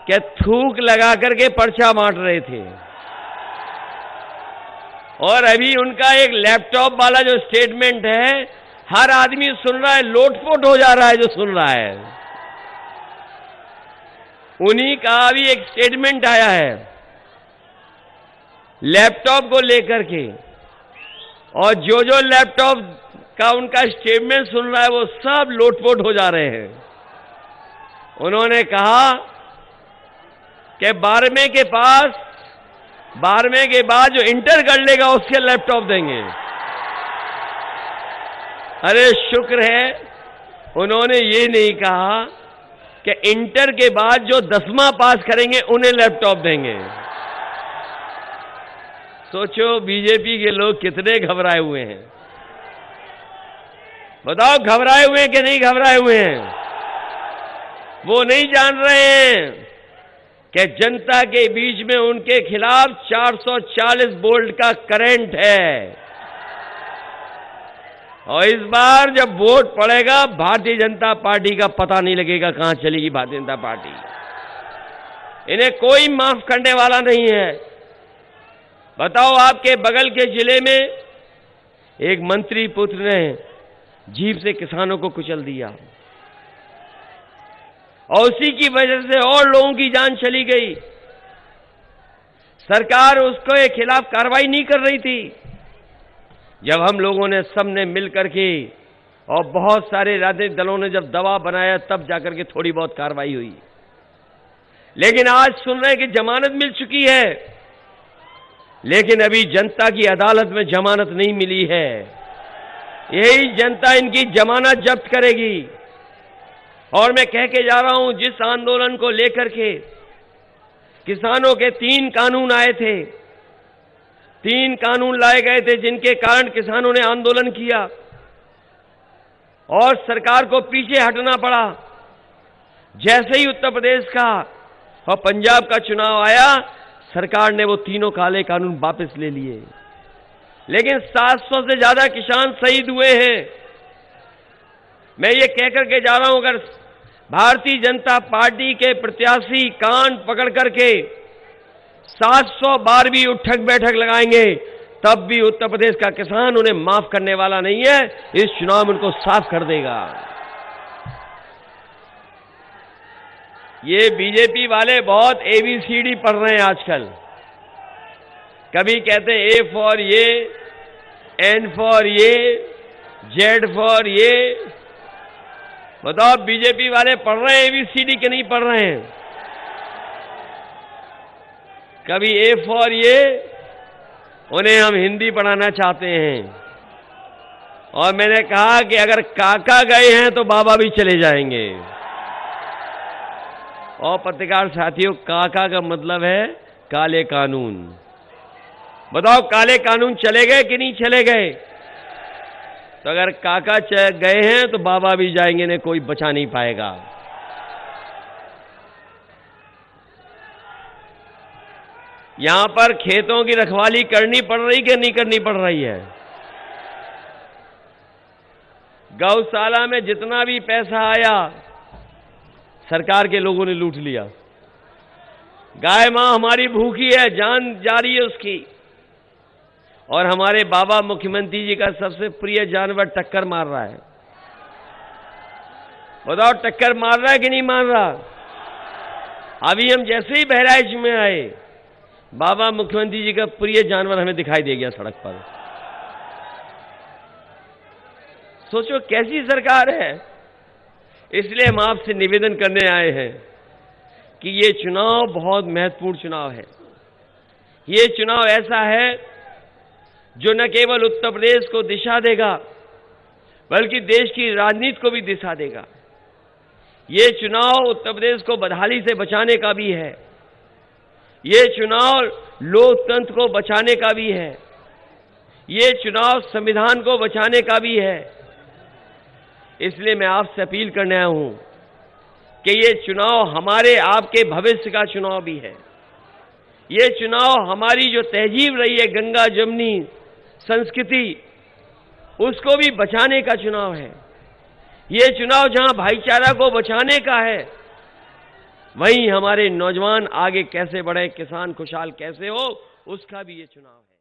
कि थूक लगा करके पर्चा बांट रहे थे। और अभी उनका एक लैपटॉप वाला जो स्टेटमेंट है, हर आदमी सुन रहा है, लोटपोट हो जा रहा है जो सुन रहा है। उन्हीं का भी एक स्टेटमेंट आया है लैपटॉप को लेकर के, और जो जो लैपटॉप का उनका स्टेटमेंट सुन रहा है वो सब लोटपोट हो जा रहे हैं। उन्होंने कहा कि 12वें के बाद जो इंटर कर लेगा उसके लैपटॉप देंगे। अरे शुक्र है उन्होंने ये नहीं कहा कि इंटर के बाद जो 10वां पास करेंगे उन्हें लैपटॉप देंगे। सोचो बीजेपी के लोग कितने घबराए हुए हैं। बताओ घबराए हुए हैं कि नहीं घबराए हुए हैं? वो नहीं जान रहे हैं कि जनता के बीच में उनके खिलाफ 440 वोल्ट का करंट है। और इस बार जब वोट पड़ेगा भारतीय जनता पार्टी का पता नहीं लगेगा कहां चलेगी भारतीय जनता पार्टी। इन्हें कोई माफ करने वाला नहीं है। बताओ आपके बगल के जिले में एक मंत्री पुत्र ने जीप से किसानों को कुचल दिया और उसी की वजह से और लोगों की जान चली गई। सरकार उसके खिलाफ कार्रवाई नहीं कर रही थी। जब हम लोगों ने सबने मिलकर के और बहुत सारे राजनीतिक दलों ने जब दबाव बनाया तब जाकर के थोड़ी बहुत कार्रवाई हुई। लेकिन आज सुन रहे हैं कि जमानत मिल चुकी है, लेकिन अभी जनता की अदालत में जमानत नहीं मिली है। यही जनता इनकी जमानत जब्त करेगी। और मैं कह के जा रहा हूं, जिस आंदोलन को लेकर के किसानों के 3 कानून आए थे, 3 कानून लाए गए थे जिनके कारण किसानों ने आंदोलन किया और सरकार को पीछे हटना पड़ा। जैसे ही उत्तर प्रदेश का और पंजाब का चुनाव आया, सरकार ने वो तीनों काले कानून वापस ले लिए। लेकिन 700 से ज्यादा किसान शहीद हुए हैं। मैं ये कहकर के जा रहा हूं, अगर भारतीय जनता पार्टी के प्रत्याशी कान पकड़ करके 700 बार भी उठक बैठक लगाएंगे तब भी उत्तर प्रदेश का किसान उन्हें माफ करने वाला नहीं है। इस चुनाव में उनको साफ कर देगा। ये बीजेपी वाले बहुत ABCD पढ़ रहे हैं आजकल। कभी कहते हैं A फॉर ये, N फॉर ये, Z फॉर ये। बताओ बीजेपी वाले पढ़ रहे हैं ABCD के नहीं पढ़ रहे हैं? कभी A फॉर ये, उन्हें हम हिंदी पढ़ाना चाहते हैं। और मैंने कहा कि अगर काका गए हैं तो बाबा भी चले जाएंगे। और पत्रकार साथियों, काका का मतलब है काले कानून। बताओ काले कानून चले गए कि नहीं चले गए? तो अगर काका गए हैं तो बाबा भी जाएंगे, इन्हें कोई बचा नहीं पाएगा। यहां पर खेतों की रखवाली करनी पड़ रही कि नहीं करनी पड़ रही है? गौशाला में जितना भी पैसा आया सरकार के लोगों ने लूट लिया। गाय मां हमारी भूखी है, जान जा रही है उसकी, और हमारे बाबा मुख्यमंत्री जी का सबसे प्रिय जानवर टक्कर मार रहा है। बताओ टक्कर मार रहा है कि नहीं मार रहा? अभी हम जैसे ही बहराइच में आए, बाबा मुख्यमंत्री जी का प्रिय जानवर हमें दिखाई दे गया सड़क पर। सोचो कैसी सरकार है। इसलिए हम आपसे निवेदन करने आए हैं कि ये चुनाव बहुत महत्वपूर्ण चुनाव है। ये चुनाव ऐसा है जो न केवल उत्तर प्रदेश को दिशा देगा बल्कि देश की राजनीति को भी दिशा देगा। ये चुनाव उत्तर प्रदेश को बदहाली से बचाने का भी है। ये चुनाव लोकतंत्र को बचाने का भी है। ये चुनाव संविधान को बचाने का भी है। इसलिए मैं आपसे अपील करने आया हूं कि ये चुनाव हमारे आपके भविष्य का चुनाव भी है। ये चुनाव हमारी जो तहजीब रही है, गंगा जमुनी संस्कृति, उसको भी बचाने का चुनाव है। ये चुनाव जहां भाईचारा को बचाने का है, वहीं हमारे नौजवान आगे कैसे बढ़े, किसान खुशहाल कैसे हो, उसका भी ये चुनाव है।